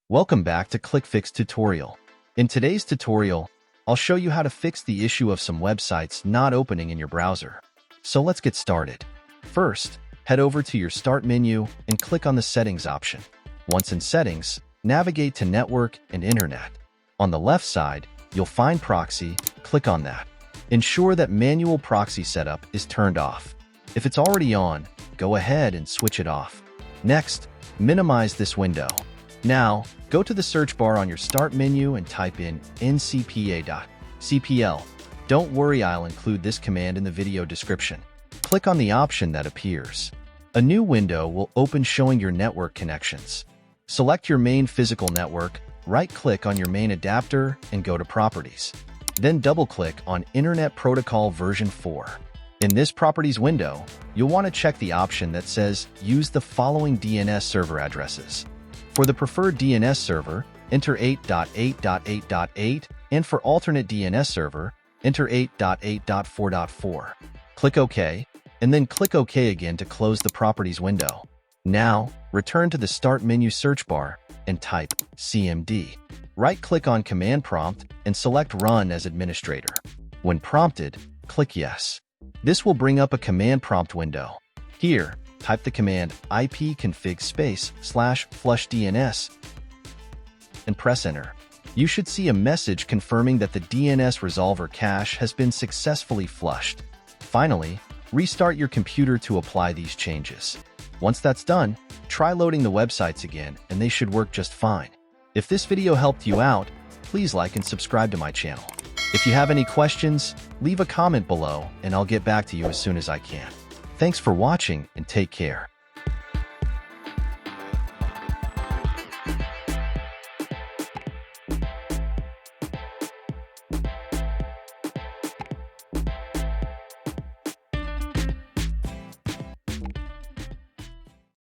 Welcome back to ClickFix tutorial. In today's tutorial, I'll show you how to fix the issue of some websites not opening in your browser. So let's get started. First, head over to your Start menu and click on the Settings option. Once in Settings, navigate to Network and Internet. On the left side, you'll find Proxy. Click on that. Ensure that manual proxy setup is turned off. If it's already on, go ahead and switch it off. Next, minimize this window. Now, go to the search bar on your Start menu and type in ncpa.cpl. Don't worry, I'll include this command in the video description. Click on the option that appears. A new window will open showing your network connections. Select your main physical network, right-click on your main adapter, and go to Properties. Then double-click on Internet Protocol version 4. In this Properties window, you'll want to check the option that says Use the following DNS server addresses. For the preferred DNS server, enter 8.8.8.8, and for alternate DNS server, enter 8.8.4.4. Click OK, and then click OK again to close the Properties window. Now, return to the Start menu search bar and type CMD. Right-click on Command Prompt and select Run as Administrator. When prompted, click Yes. This will bring up a command prompt window. Here, type the command ipconfig /flushdns and press Enter. You should see a message confirming that the DNS resolver cache has been successfully flushed. Finally, restart your computer to apply these changes. Once that's done, try loading the websites again and they should work just fine. If this video helped you out, please like and subscribe to my channel. If you have any questions, leave a comment below and I'll get back to you as soon as I can. Thanks for watching and take care.